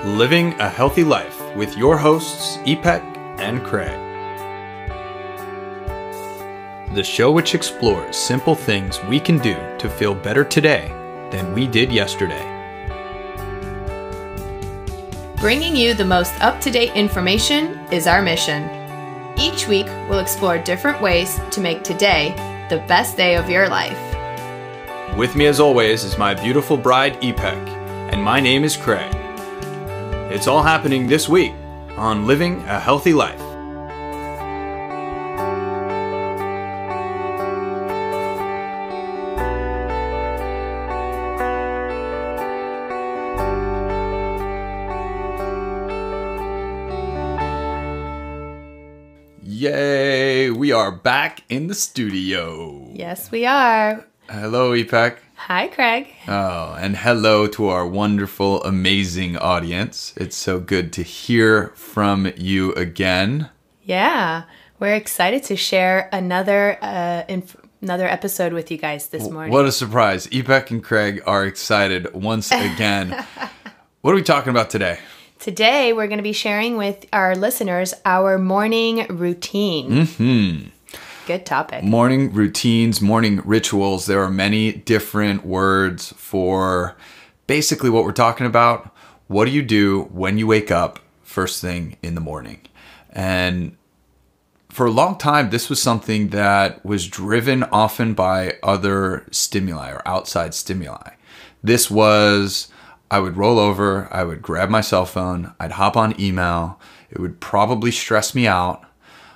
Living a Healthy Life with your hosts, Ipek and Craig. The show which explores simple things we can do to feel better today than we did yesterday. Bringing you the most up-to-date information is our mission. Each week, we'll explore different ways to make today the best day of your life. With me as always is my beautiful bride, Ipek, and my name is Craig. It's all happening this week on Living a Healthy Life. Yay! We are back in the studio. Yes, we are. Hello, Ipek. Hi, Craig. Oh, and hello to our wonderful, amazing audience. It's so good to hear from you again. Yeah, we're excited to share another episode with you guys this morning. What a surprise. Ipek and Craig are excited once again. What are we talking about today? Today, we're going to be sharing with our listeners our morning routine. Mm-hmm. Good topic. Morning routines, morning rituals. There are many different words for basically what we're talking about. What do you do when you wake up first thing in the morning? And for a long time, this was something that was driven often by other stimuli or outside stimuli. This was, I would roll over, I would grab my cell phone, I'd hop on email. It would probably stress me out.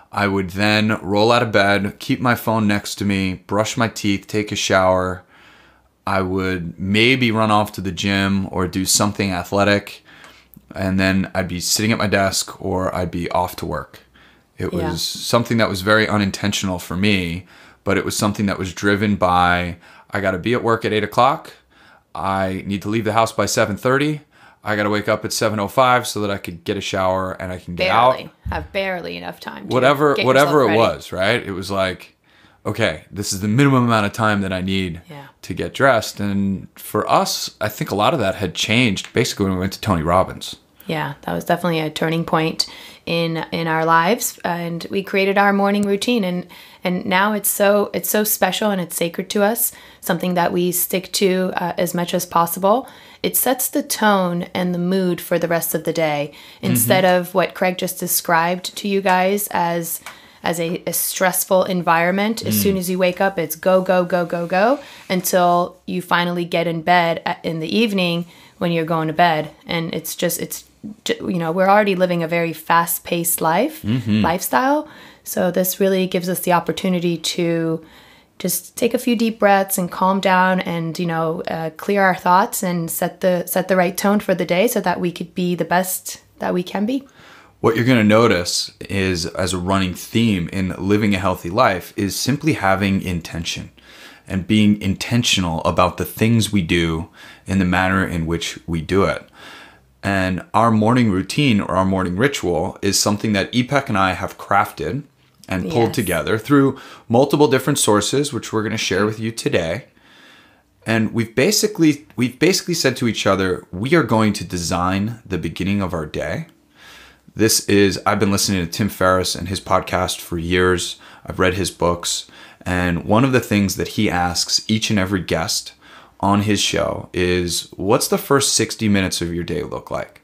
I would then roll out of bed, keep my phone next to me, brush my teeth, take a shower. I would maybe run off to the gym or do something athletic. And then I'd be sitting at my desk or I'd be off to work. It was something that was very unintentional for me, but it was something that was driven by, I got to be at work at 8 o'clock. I need to leave the house by 7:30. I got to wake up at 7:05 so that I could get a shower and I can get out. Have barely enough time. Whatever it was, right? It was like, okay, this is the minimum amount of time that I need to get dressed. And for us, I think a lot of that had changed basically when we went to Tony Robbins. Yeah, that was definitely a turning point in our lives, and we created our morning routine, and now it's so special and it's sacred to us, something that we stick to as much as possible. It sets the tone and the mood for the rest of the day instead of what Craig just described to you guys as a stressful environment. As soon as you wake up, it's go, go, go, go, go until you finally get in bed in the evening when you're going to bed. And we're already living a very fast-paced lifestyle. So this really gives us the opportunity to just take a few deep breaths and calm down and, clear our thoughts and set the right tone for the day so that we could be the best that we can be. What you're going to notice is, as a running theme in living a healthy life, is simply having intention and being intentional about the things we do in the manner in which we do it. And our morning routine or our morning ritual is something that Ipek and I have crafted and pulled together through multiple different sources, which we're going to share with you today. And we've basically said to each other, we are going to design the beginning of our day. I've been listening to Tim Ferriss and his podcast for years. I've read his books. And one of the things that he asks each and every guest on his show is, what's the first 60 minutes of your day look like?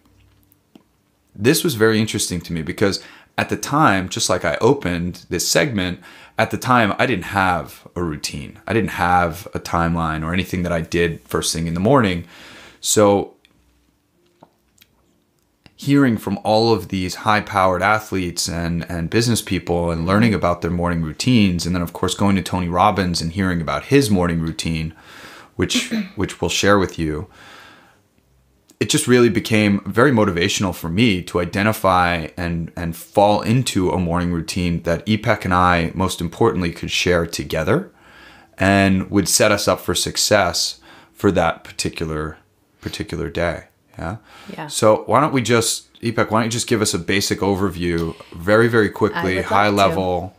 This was very interesting to me because at the time, just like I opened this segment, at the time, I didn't have a routine. I didn't have a timeline or anything that I did first thing in the morning. So hearing from all of these high-powered athletes and business people and learning about their morning routines, and then, of course, going to Tony Robbins and hearing about his morning routine, which we'll share with you, it just really became very motivational for me to identify and fall into a morning routine that Ipek and I, most importantly, could share together and would set us up for success for that particular day. Yeah. So why don't you just give us a basic overview very, very quickly, high level,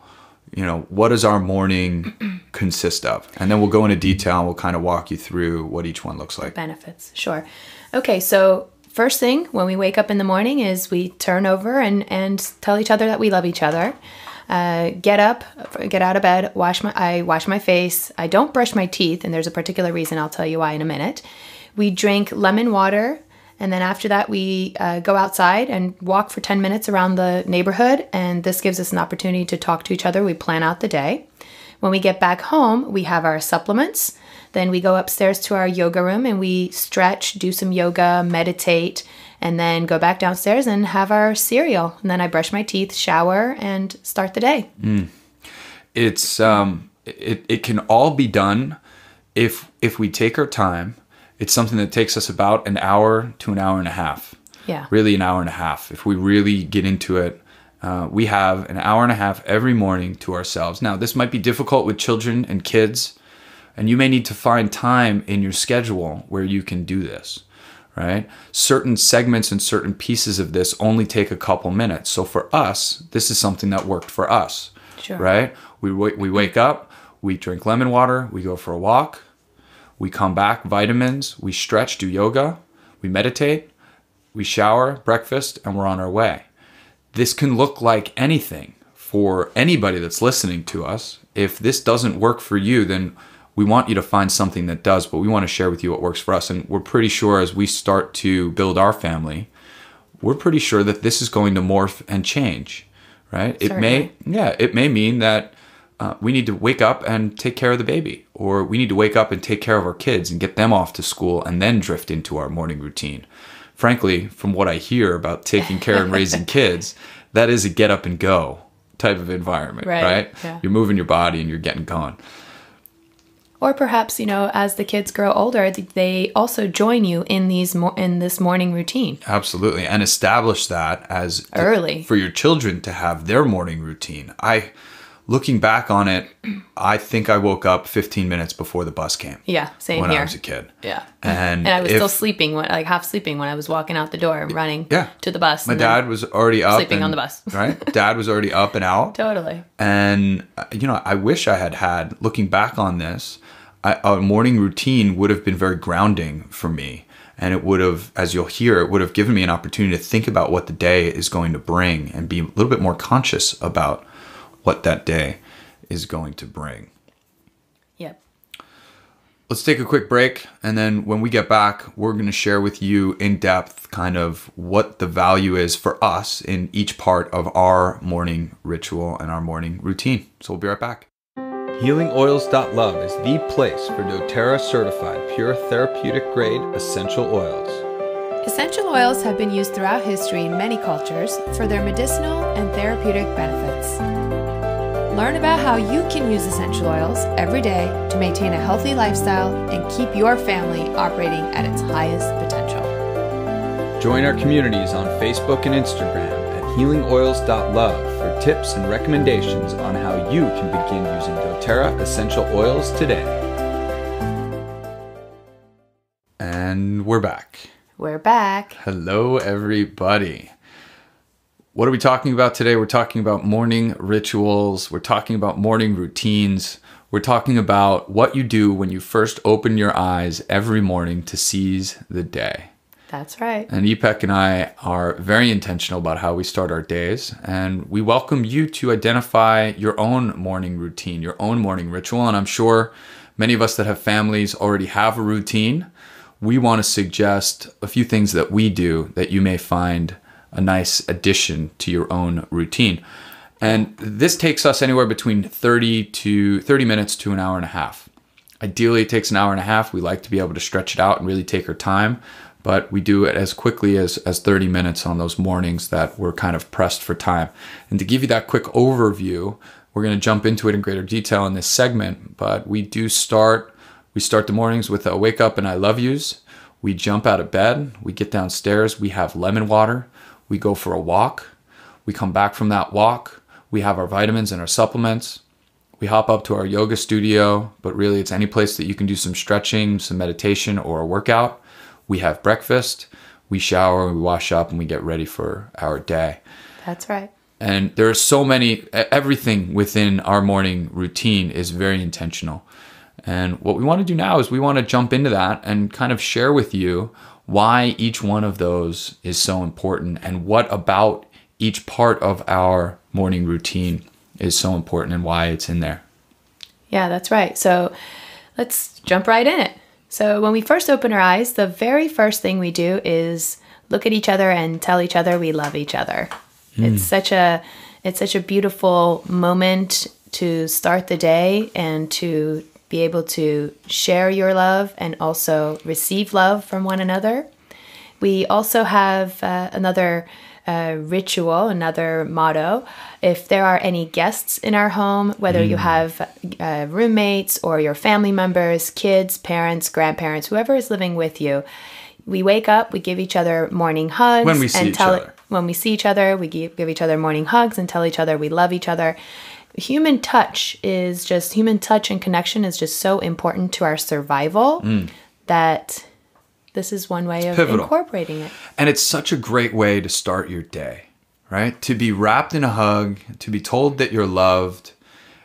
what does our morning consist of? And then we'll go into detail and we'll kind of walk you through what each one looks like. Benefits. Sure. Okay. So first thing when we wake up in the morning is we turn over and tell each other that we love each other. Get up, get out of bed, I wash my face. I don't brush my teeth, and there's a particular reason. I'll tell you why in a minute. We drink lemon water, and then after that we go outside and walk for 10 minutes around the neighborhood, and this gives us an opportunity to talk to each other. We plan out the day. When we get back home, we have our supplements. Then we go upstairs to our yoga room and we stretch, do some yoga, meditate, and then go back downstairs and have our cereal. And then I brush my teeth, shower, and start the day. It's it can all be done if we take our time. It's something that takes us about an hour to an hour and a half. Yeah. Really an hour and a half. If we really get into it, we have an hour and a half every morning to ourselves. Now, this might be difficult with children and kids, and you may need to find time in your schedule where you can do this, right? Certain segments and certain pieces of this only take a couple minutes. So for us, this is something that worked for us, Sure. right? We wake up, we drink lemon water, we go for a walk, we come back, vitamins, we stretch, do yoga, we meditate, we shower, breakfast, and we're on our way. This can look like anything for anybody that's listening to us. If this doesn't work for you, then we want you to find something that does, but we want to share with you what works for us. And we're pretty sure as we start to build our family, we're pretty sure that this is going to morph and change, right? Certainly. It may mean that we need to wake up and take care of the baby, or we need to wake up and take care of our kids and get them off to school and then drift into our morning routine. Frankly, from what I hear about taking care and raising kids, that is a get up and go type of environment, right? Yeah. You're moving your body and you're getting going. Or perhaps, as the kids grow older, they also join you in this morning routine. Absolutely. And establish that as early for your children to have their morning routine. Looking back on it, I think I woke up 15 minutes before the bus came. Yeah, same when here. I was a kid. Yeah. And I was still sleeping, half sleeping when I was walking out the door and running to the bus. My dad was already up. Sleeping on the bus. Right? Dad was already up and out. Totally. And, I wish I had, looking back on this, a morning routine would have been very grounding for me. And it would have, as you'll hear, it would have given me an opportunity to think about what the day is going to bring and be a little bit more conscious about what that day is going to bring. Yep. Let's take a quick break. And then when we get back, we're going to share with you in depth kind of what the value is for us in each part of our morning ritual and our morning routine. So we'll be right back. HealingOils.love is the place for doTERRA certified pure therapeutic grade essential oils. Essential oils have been used throughout history in many cultures for their medicinal and therapeutic benefits. Learn about how you can use essential oils every day to maintain a healthy lifestyle and keep your family operating at its highest potential. Join our communities on Facebook and Instagram at HealingOils.love for tips and recommendations on how you can begin using doTERRA essential oils today. And we're back. We're back. Hello, everybody. What are we talking about today? We're talking about morning rituals. We're talking about morning routines. We're talking about what you do when you first open your eyes every morning to seize the day. That's right. And Ipek and I are very intentional about how we start our days. And we welcome you to identify your own morning routine, your own morning ritual. And I'm sure many of us that have families already have a routine. We want to suggest a few things that we do that you may find a nice addition to your own routine. And this takes us anywhere between 30 minutes to an hour and a half. Ideally, it takes an hour and a half. We like to be able to stretch it out and really take our time, but we do it as quickly as 30 minutes on those mornings that we're kind of pressed for time. And to give you that quick overview, we're going to jump into it in greater detail in this segment, but we start the mornings with a wake up and I love yous. We jump out of bed, we get downstairs, we have lemon water, we go for a walk, we come back from that walk, we have our vitamins and our supplements, we hop up to our yoga studio, but really it's any place that you can do some stretching, some meditation, or a workout. We have breakfast, we shower, we wash up, and we get ready for our day. That's right. And there are everything within our morning routine is very intentional. And what we want to do now is we want to jump into that and kind of share with you why each one of those is so important and what about each part of our morning routine is so important and why it's in there. Yeah, that's right. So let's jump right in it. So when we first open our eyes, the very first thing we do is look at each other and tell each other we love each other. It's such a beautiful moment to start the day and to be able to share your love and also receive love from one another. We also have another ritual, another motto. If there are any guests in our home, whether you have roommates or your family members, kids, parents, grandparents, whoever is living with you, we wake up, we give each other morning hugs. When we see each other. When we see each other, we give each other morning hugs and tell each other we love each other. Human touch and connection is just so important to our survival that this is one way of incorporating it. And it's such a great way to start your day, right? To be wrapped in a hug, to be told that you're loved.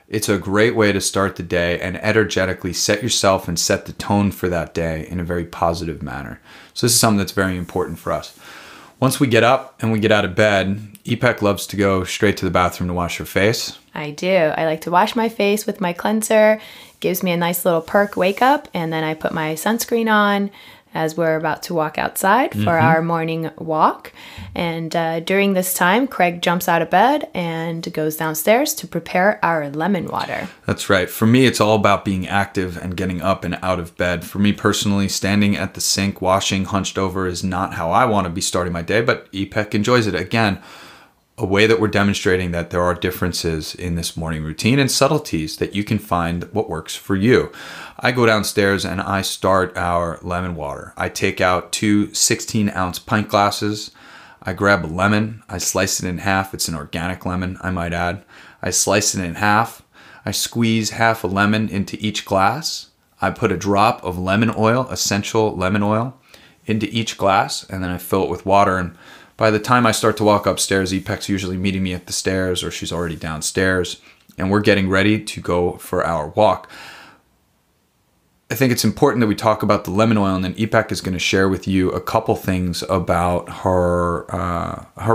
It's a great way to start the day and energetically set yourself and set the tone for that day in a very positive manner. So this is something that's very important for us. Once we get up and we get out of bed, Ipek loves to go straight to the bathroom to wash her face. I do. I like to wash my face with my cleanser. Gives me a nice little perk wake up, and then I put my sunscreen on as we're about to walk outside for our morning walk. And during this time, Craig jumps out of bed and goes downstairs to prepare our lemon water. That's right. For me, it's all about being active and getting up and out of bed. For me personally, standing at the sink, washing hunched over is not how I want to be starting my day, but Ipek enjoys it. Again, a way that we're demonstrating that there are differences in this morning routine and subtleties that you can find what works for you. I go downstairs and I start our lemon water. I take out 2 16-ounce pint glasses. I grab a lemon. I slice it in half. It's an organic lemon, I might add. I slice it in half. I squeeze half a lemon into each glass. I put a drop of lemon oil, essential lemon oil, into each glass, and then I fill it with water. And by the time I start to walk upstairs, Ipek's usually meeting me at the stairs or she's already downstairs and we're getting ready to go for our walk. I think it's important that we talk about the lemon oil, and then Ipek is going to share with you a couple things about her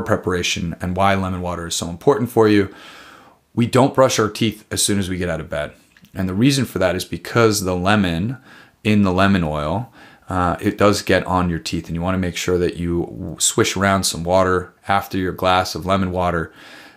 preparation and why lemon water is so important for you. We don't brush our teeth as soon as we get out of bed. And the reason for that is because the lemon in the lemon oil, it does get on your teeth, and you want to make sure that you swish around some water after your glass of lemon water.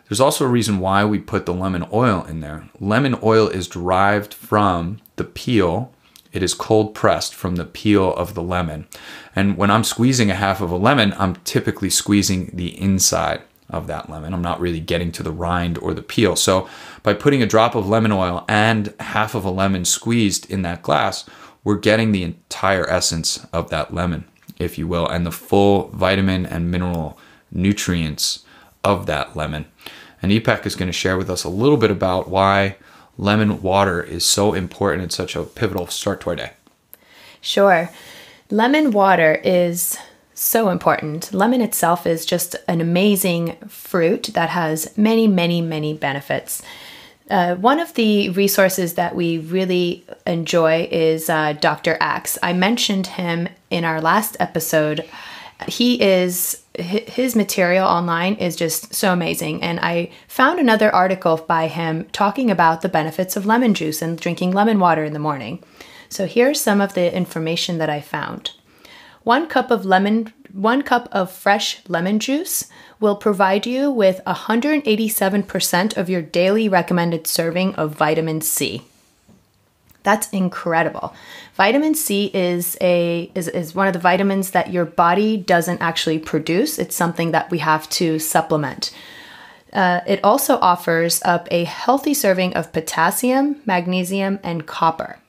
There's also a reason why we put the lemon oil in there. Lemon oil is derived from the peel. It is cold pressed from the peel of the lemon. And when I'm squeezing a half of a lemon, I'm typically squeezing the inside of that lemon. I'm not really getting to the rind or the peel. So by putting a drop of lemon oil and half of a lemon squeezed in that glass, we're getting the entire essence of that lemon, if you will, and the full vitamin and mineral nutrients of that lemon. And Ipek is going to share with us a little bit about why lemon water is so important and such a pivotal start to our day. Sure. Lemon water is so important. Lemon itself is just an amazing fruit that has many, many, many benefits. One of the resources that we really enjoy is Dr. Axe. I mentioned him in our last episode. His material online is just so amazing. And I found another article by him talking about the benefits of lemon juice and drinking lemon water in the morning. So here's some of the information that I found. 1 cup of fresh lemon juice will provide you with 187% of your daily recommended serving of vitamin C. That's incredible. Vitamin C is one of the vitamins that your body doesn't actually produce. It's something that we have to supplement. It also offers up a healthy serving of potassium, magnesium, and copper.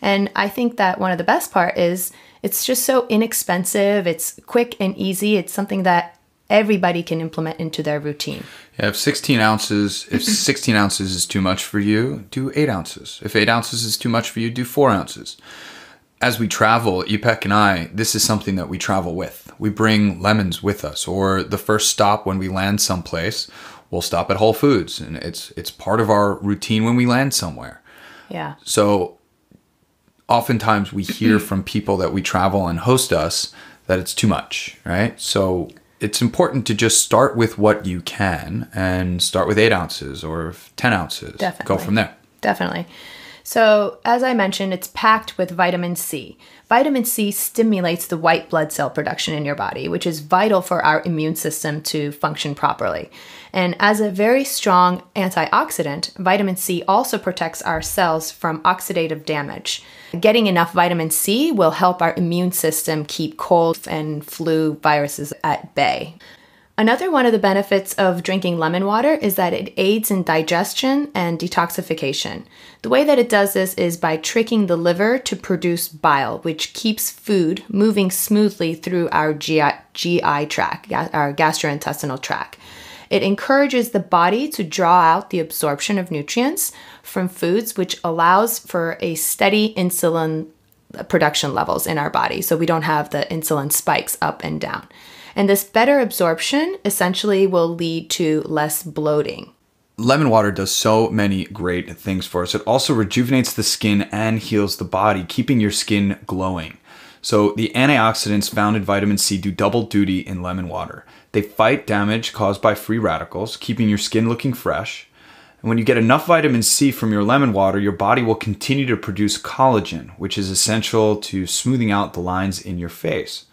And I think that one of the best part is it's just so inexpensive. It's quick and easy. It's something that everybody can implement into their routine. Yeah, if 16 ounces is too much for you, do 8 ounces. If 8 ounces is too much for you, do 4 ounces. As we travel, Ipek and I, this is something that we travel with. We bring lemons with us, or the first stop when we land someplace, we'll stop at Whole Foods, and it's part of our routine when we land somewhere. Yeah. So oftentimes we hear from people that we travel and host us that it's too much, right? So it's important to just start with what you can and start with 8 ounces or 10 ounces. Definitely. Go from there. Definitely. So as I mentioned, it's packed with vitamin C. Vitamin C stimulates the white blood cell production in your body, which is vital for our immune system to function properly. And as a very strong antioxidant, vitamin C also protects our cells from oxidative damage. Getting enough vitamin C will help our immune system keep cold and flu viruses at bay. Another one of the benefits of drinking lemon water is that it aids in digestion and detoxification. The way that it does this is by tricking the liver to produce bile, which keeps food moving smoothly through our GI tract, our gastrointestinal tract. It encourages the body to draw out the absorption of nutrients from foods, which allows for a steady insulin production levels in our body, so we don't have the insulin spikes up and down. And this better absorption essentially will lead to less bloating. Lemon water does so many great things for us. It also rejuvenates the skin and heals the body, keeping your skin glowing. So the antioxidants found in vitamin C do double duty in lemon water. They fight damage caused by free radicals, keeping your skin looking fresh. And when you get enough vitamin C from your lemon water, your body will continue to produce collagen, which is essential to smoothing out the lines in your face.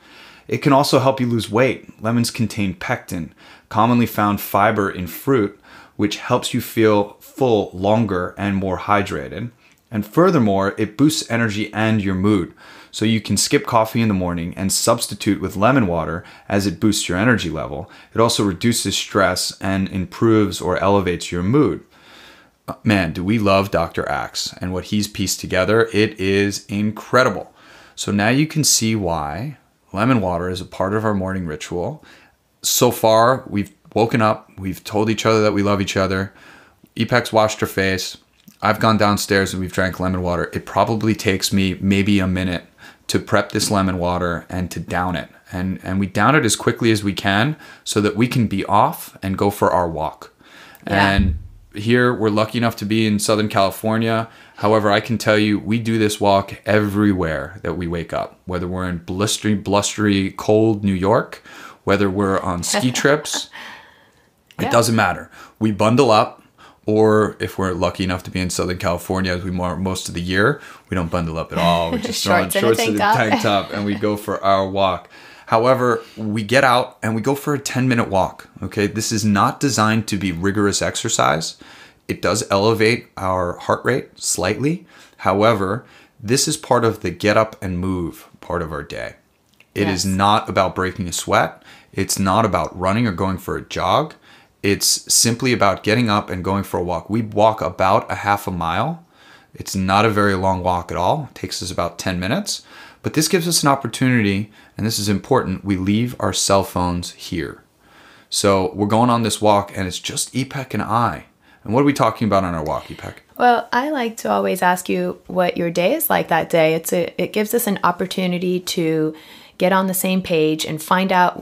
It can also help you lose weight. Lemons contain pectin, commonly found fiber in fruit, which helps you feel full longer and more hydrated. And furthermore, it boosts energy and your mood. So you can skip coffee in the morning and substitute with lemon water as it boosts your energy level. It also reduces stress and improves or elevates your mood. Man, do we love Dr. Axe and what he's pieced together. It is incredible. So now you can see why lemon water is a part of our morning ritual. So far, we've woken up. We've told each other that we love each other. Ipek's washed her face. I've gone downstairs and we've drank lemon water. It probably takes me maybe a minute to prep this lemon water and to down it. And we down it as quickly as we can so that we can be off and go for our walk. Yeah. And here we're lucky enough to be in Southern California. However, I can tell you we do this walk everywhere that we wake up, whether we're in blustery, cold New York, whether we're on ski trips. It doesn't matter. We bundle up, or if we're lucky enough to be in Southern California, as we are most of the year, we don't bundle up at all. We're just throwing shorts and a tank top, and we go for our walk. However, we get out and we go for a 10-minute walk. Okay, this is not designed to be rigorous exercise. It does elevate our heart rate slightly. However, this is part of the get up and move part of our day. It is not about breaking a sweat. It's not about running or going for a jog. It's simply about getting up and going for a walk. We walk about a half a mile. It's not a very long walk at all. It takes us about 10 minutes. But this gives us an opportunity, and this is important, we leave our cell phones here. So we're going on this walk, and it's just Ipek and I. And what are we talking about on our walk, Ipek? Well, I like to always ask you what your day is like that day. It gives us an opportunity to get on the same page and find out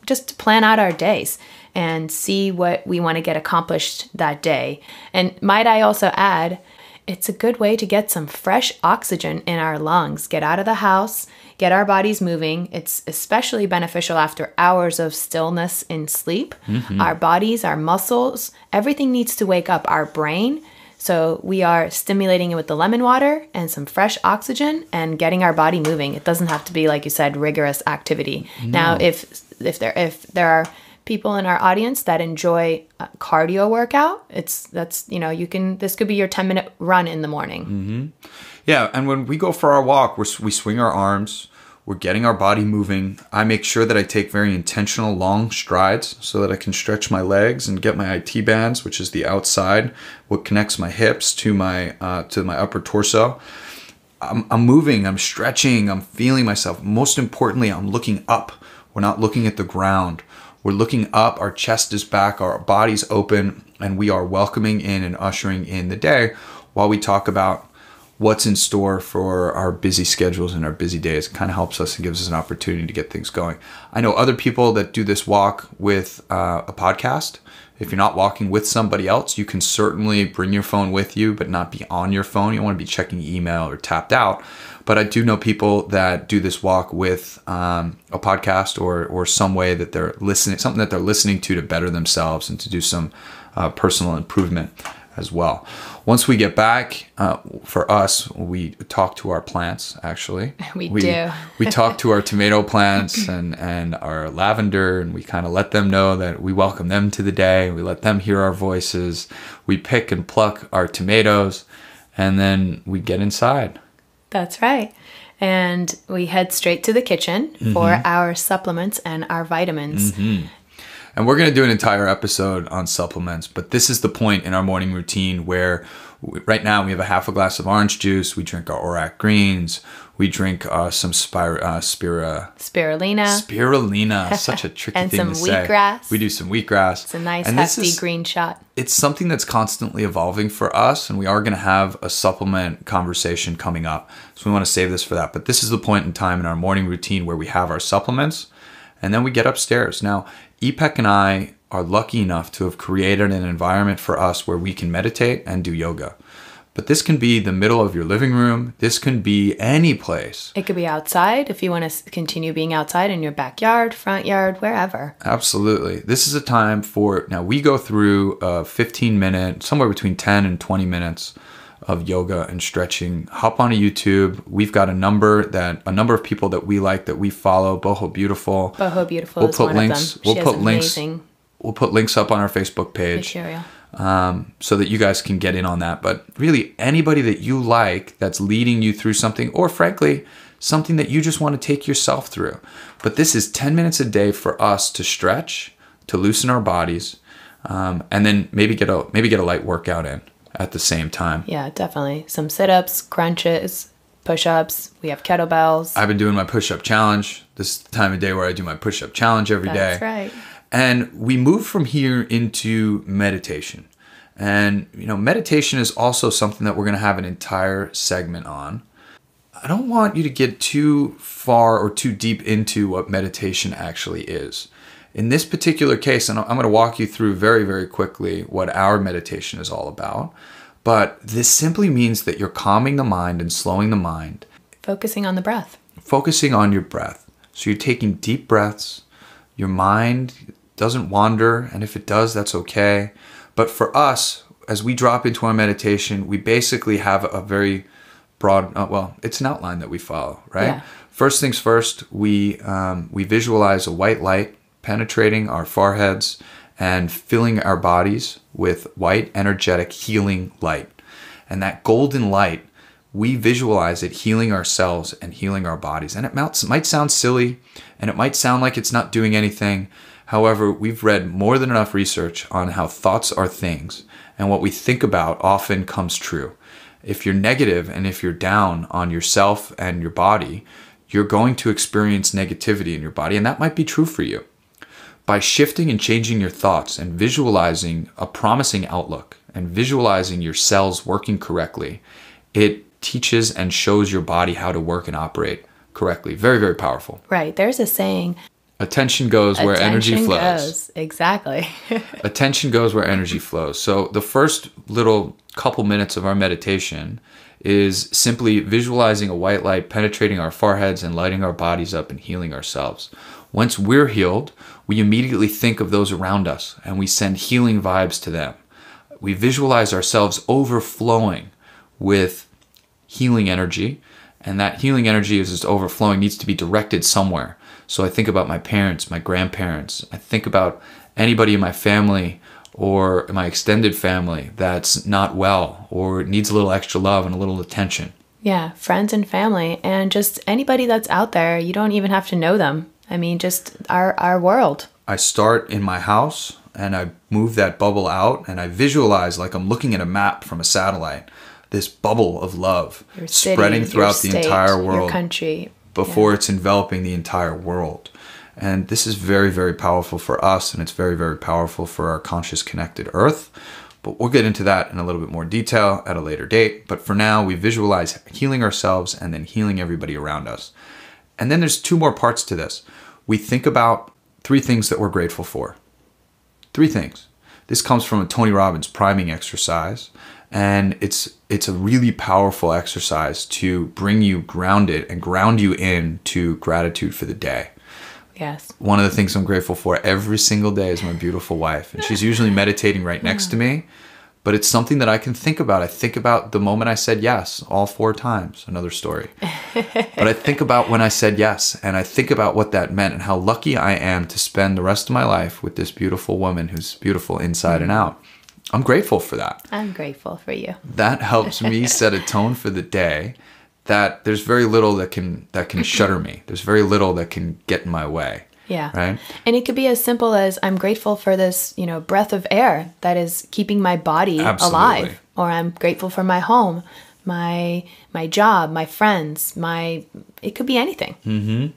just plan out our days and see what we want to get accomplished that day. And might I also add, it's a good way to get some fresh oxygen in our lungs, get out of the house, get our bodies moving. It's especially beneficial after hours of stillness in sleep. Mm-hmm. Our bodies, our muscles, everything needs to wake up. Our brain. So we are stimulating it with the lemon water and some fresh oxygen and getting our body moving. It doesn't have to be, like you said, rigorous activity. No. Now, if there are people in our audience that enjoy cardio workout, this could be your 10-minute run in the morning. Mm-hmm. Yeah, and when we go for our walk, we swing our arms. We're getting our body moving. I make sure that I take very intentional long strides so that I can stretch my legs and get my IT bands, which is the outside, what connects my hips to my upper torso. I'm moving, I'm stretching, I'm feeling myself. Most importantly, I'm looking up. We're not looking at the ground. We're looking up, our chest is back, our body's open, and we are welcoming in and ushering in the day while we talk about what's in store for our busy schedules and our busy days. It kind of helps us and gives us an opportunity to get things going. I know other people that do this walk with a podcast. If you're not walking with somebody else, you can certainly bring your phone with you, but not be on your phone. You don't want to be checking email or tapped out. But I do know people that do this walk with a podcast or some way that they're listening, something that they're listening to better themselves and to do some personal improvement as well. Once we get back, for us, we talk to our plants, actually. We do. We talk to our tomato plants and our lavender, and we kind of let them know that we welcome them to the day. We let them hear our voices. We pick and pluck our tomatoes, and then we get inside. That's right. And we head straight to the kitchen for our supplements and our vitamins. And we're going to do an entire episode on supplements, but this is the point in our morning routine where right now we have a half a glass of orange juice. We drink our Orac greens. We drink some spirulina. Spirulina, such a tricky thing to say. And some wheatgrass. We do some wheatgrass. It's a nice hefty green shot. It's something that's constantly evolving for us, and we are going to have a supplement conversation coming up. So we want to save this for that. But this is the point in time in our morning routine where we have our supplements, and then we get upstairs. Now, Ipek and I are lucky enough to have created an environment for us where we can meditate and do yoga. But this can be the middle of your living room. This can be any place. It could be outside if you want to continue being outside in your backyard, front yard, wherever. Absolutely. This is a time for, now we go through a 15-minute, somewhere between 10 and 20 minutes of yoga and stretching. Hop on a YouTube. We've got a number of people that we like, that we follow. Boho Beautiful. Boho Beautiful is one of them. She has amazing. We'll put links up on our Facebook page so that you guys can get in on that. But really, anybody that you like that's leading you through something, or frankly, something that you just want to take yourself through. But this is 10 minutes a day for us to stretch, to loosen our bodies, and then maybe get a light workout in at the same time. Yeah, definitely. Some sit-ups, crunches, push-ups. We have kettlebells. I've been doing my push-up challenge. This is the time of day where I do my push-up challenge every day. That's right. And we move from here into meditation. And, meditation is also something that we're going to have an entire segment on. I don't want you to get too far or too deep into what meditation actually is. In this particular case, and I'm going to walk you through very, very quickly what our meditation is all about. But this simply means that you're calming the mind and slowing the mind. Focusing on the breath. Focusing on your breath. So you're taking deep breaths. Your mind doesn't wander, and if it does, that's okay. But for us, as we drop into our meditation, we basically have a very broad, it's an outline that we follow, right? Yeah. First things first, we visualize a white light penetrating our foreheads and filling our bodies with white, energetic, healing light. And that golden light, we visualize it healing ourselves and healing our bodies. And it might sound silly, and it might sound like it's not doing anything. However, we've read more than enough research on how thoughts are things, and what we think about often comes true. If you're negative and if you're down on yourself and your body, you're going to experience negativity in your body, and that might be true for you. By shifting and changing your thoughts and visualizing a promising outlook and visualizing your cells working correctly, it teaches and shows your body how to work and operate correctly. Very, very powerful. Right. There's a saying, attention goes where energy flows. Exactly. Attention goes where energy flows. So the first little couple minutes of our meditation is simply visualizing a white light penetrating our foreheads and lighting our bodies up and healing ourselves. Once we're healed, we immediately think of those around us and we send healing vibes to them. We visualize ourselves overflowing with healing energy, and that healing energy as it's overflowing needs to be directed somewhere. So I think about my parents, my grandparents. I think about anybody in my family or my extended family that's not well or needs a little extra love and a little attention. Yeah, friends and family, and just anybody that's out there. You don't even have to know them. I mean, just our world. I start in my house and I move that bubble out and I visualize like I'm looking at a map from a satellite, this bubble of love city, spreading throughout the entire world. Your country. Before it's enveloping the entire world. And this is very, very powerful for us, and it's very, very powerful for our conscious connected earth. But we'll get into that in a little bit more detail at a later date. But for now, we visualize healing ourselves and then healing everybody around us. And then there's two more parts to this. We think about 3 things that we're grateful for. 3 things. This comes from a Tony Robbins priming exercise. And it's a really powerful exercise to bring you grounded and ground you into gratitude for the day. Yes. One of the things I'm grateful for every single day is my beautiful wife. And she's usually meditating right next to me. But it's something that I can think about. I think about the moment I said yes, all 4 times. Another story. But I think about when I said yes, and I think about what that meant and how lucky I am to spend the rest of my life with this beautiful woman who's beautiful inside and out. I'm grateful for that. I'm grateful for you. That helps me set a tone for the day that there's very little that can shudder me. There's very little that can get in my way. Yeah. Right. And it could be as simple as I'm grateful for this, breath of air that is keeping my body alive. Or I'm grateful for my home, my job, my friends, it could be anything. Mm-hmm.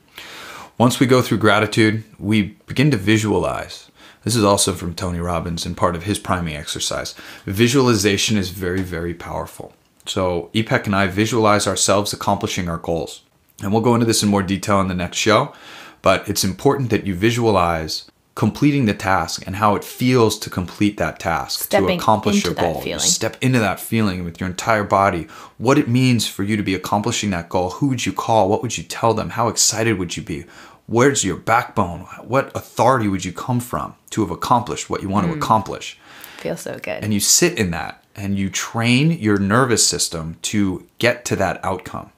Once we go through gratitude, we begin to visualize. This is also from Tony Robbins and part of his priming exercise. Visualization is very, very powerful. So İpek and I visualize ourselves accomplishing our goals. And we'll go into this in more detail in the next show. But it's important that you visualize completing the task and how it feels to complete that task, to accomplish your goal. You step into that feeling with your entire body, what it means for you to be accomplishing that goal. Who would you call? What would you tell them? How excited would you be? Where's your backbone? What authority would you come from to have accomplished what you want to accomplish? Feels so good. And you sit in that and you train your nervous system to get to that outcome.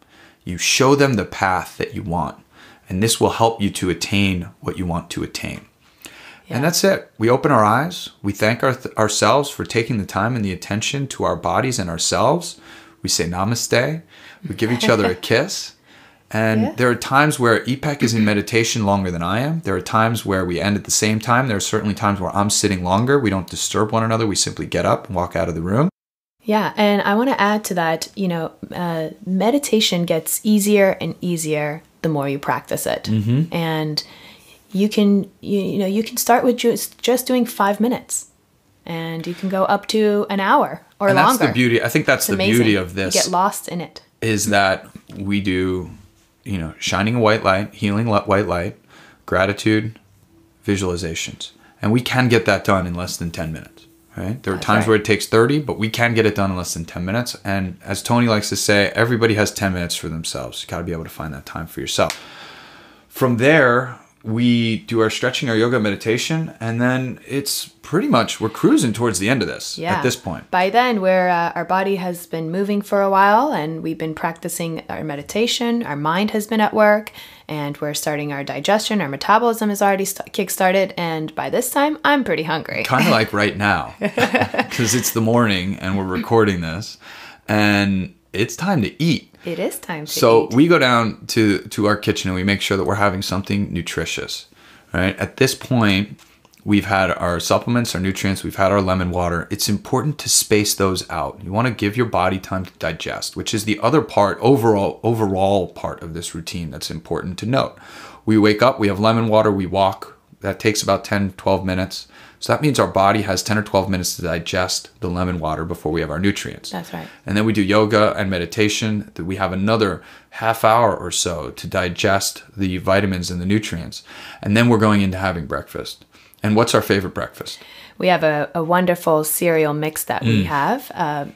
You show them the path that you want. And this will help you to attain what you want to attain. Yeah. And that's it. We open our eyes. We thank ourselves for taking the time and the attention to our bodies and ourselves. We say namaste. We give each other a kiss. And there are times where İpek is in meditation longer than I am. There are times where we end at the same time. There are certainly times where I'm sitting longer. We don't disturb one another. We simply get up and walk out of the room. Yeah, and I want to add to that, meditation gets easier and easier the more you practice it. Mm-hmm. And you can start with just doing 5 minutes, and you can go up to an hour or longer. And that's the beauty. I think that's the beauty of this. You get lost in it. Is that we do, shining a white light, healing white light, gratitude, visualizations. And we can get that done in less than 10 minutes. Right? There are times where it takes 30, but we can get it done in less than 10 minutes. And as Tony likes to say, everybody has 10 minutes for themselves. You got to be able to find that time for yourself. From there, we do our stretching, our yoga, meditation, and then it's pretty much, we're cruising towards the end of this at this point. By then, our body has been moving for a while, and we've been practicing our meditation. Our mind has been at work, and we're starting our digestion. Our metabolism is already kick-started, and by this time, I'm pretty hungry. Kind of like right now, because it's the morning, and we're recording this, and it's time to eat. It is time to eat. So we go down to our kitchen and we make sure that we're having something nutritious, right? At this point, we've had our supplements, our nutrients, we've had our lemon water. It's important to space those out. You want to give your body time to digest, which is the other part, overall part of this routine that's important to note. We wake up, we have lemon water, we walk. That takes about 10, 12 minutes. So that means our body has 10 or 12 minutes to digest the lemon water before we have our nutrients. That's right. And then we do yoga and meditation. We have another half hour or so to digest the vitamins and the nutrients. And then we're going into having breakfast. And what's our favorite breakfast? We have a wonderful cereal mix that we have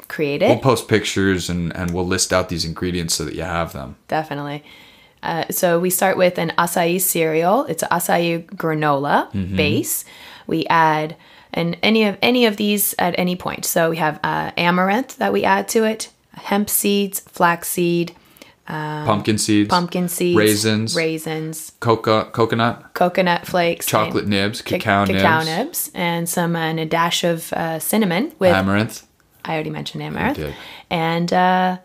created. We'll post pictures and we'll list out these ingredients so that you have them. Definitely. So we start with an acai cereal. It's an acai granola base. We add any of these at any point. So we have amaranth that we add to it, hemp seeds, flaxseed, pumpkin seeds, raisins, coconut flakes, chocolate nibs, cacao nibs, and a dash of cinnamon with amaranth. I already mentioned amaranth. You did. And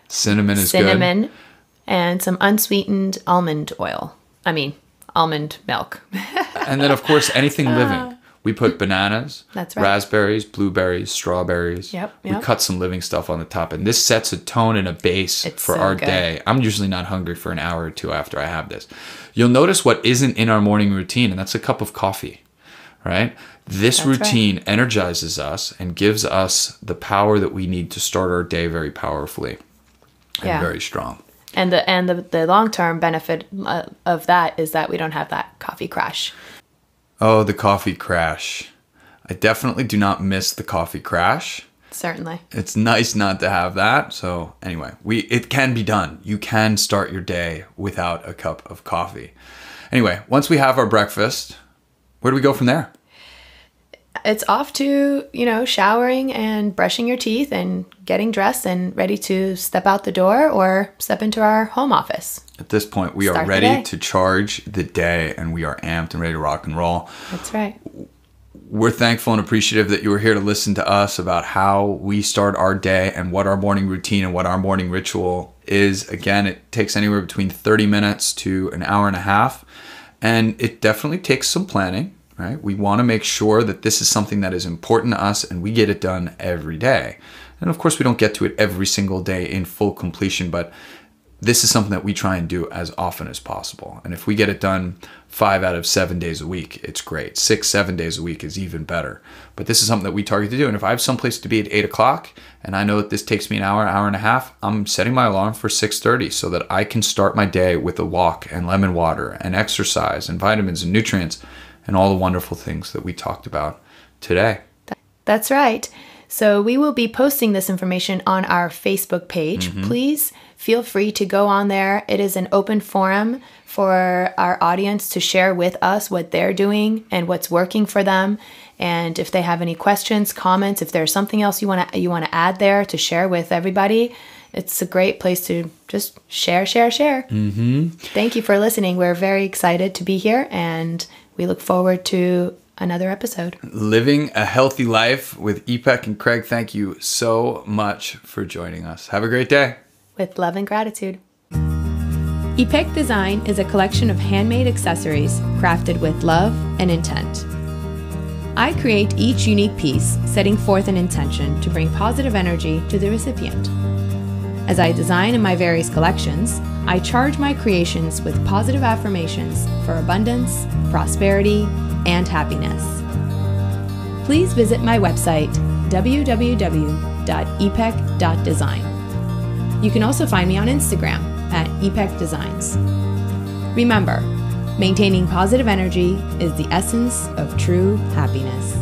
cinnamon is good. And some unsweetened almond milk. And then, of course, anything living. We put bananas, that's right, raspberries, blueberries, strawberries. Yep. We cut some living stuff on the top. And this sets a tone and a base for our day. I'm usually not hungry for an hour or two after I have this. You'll notice what isn't in our morning routine, and that's a cup of coffee, right? This routine energizes us and gives us the power that we need to start our day very powerfully and very strong. And the long-term benefit of that is that we don't have that coffee crash. Oh, the coffee crash. I definitely do not miss the coffee crash. Certainly. It's nice not to have that. So anyway, it can be done. You can start your day without a cup of coffee. Anyway, once we have our breakfast, where do we go from there? It's off to, showering and brushing your teeth and getting dressed and ready to step out the door or step into our home office. At this point, we are ready to charge the day, and we are amped and ready to rock and roll. That's right. We're thankful and appreciative that you were here to listen to us about how we start our day and what our morning routine and what our morning ritual is. Again, it takes anywhere between 30 minutes to an hour and a half, and it definitely takes some planning. Right? We want to make sure that this is something that is important to us and we get it done every day. And of course, we don't get to it every single day in full completion, but this is something that we try and do as often as possible. And if we get it done 5 out of 7 days a week, it's great. 6, 7 days a week is even better. But this is something that we target to do. And if I have someplace to be at 8 o'clock and I know that this takes me an hour, hour and a half, I'm setting my alarm for 6:30 so that I can start my day with a walk and lemon water and exercise and vitamins and nutrients and all the wonderful things that we talked about today. That's right. So we will be posting this information on our Facebook page. Please feel free to go on there. It is an open forum for our audience to share with us what they're doing and what's working for them. And if they have any questions, comments, if there's something else you want to add there to share with everybody, it's a great place to just share. Thank you for listening. We're very excited to be here, and we look forward to another episode. Living a healthy life with Ipek and Craig. Thank you so much for joining us. Have a great day. With love and gratitude. Ipek Design is a collection of handmade accessories crafted with love and intent. I create each unique piece, setting forth an intention to bring positive energy to the recipient. As I design in my various collections, I charge my creations with positive affirmations for abundance, prosperity, and happiness. Please visit my website, www.ipek.design. You can also find me on Instagram at Ipek Designs. Remember, maintaining positive energy is the essence of true happiness.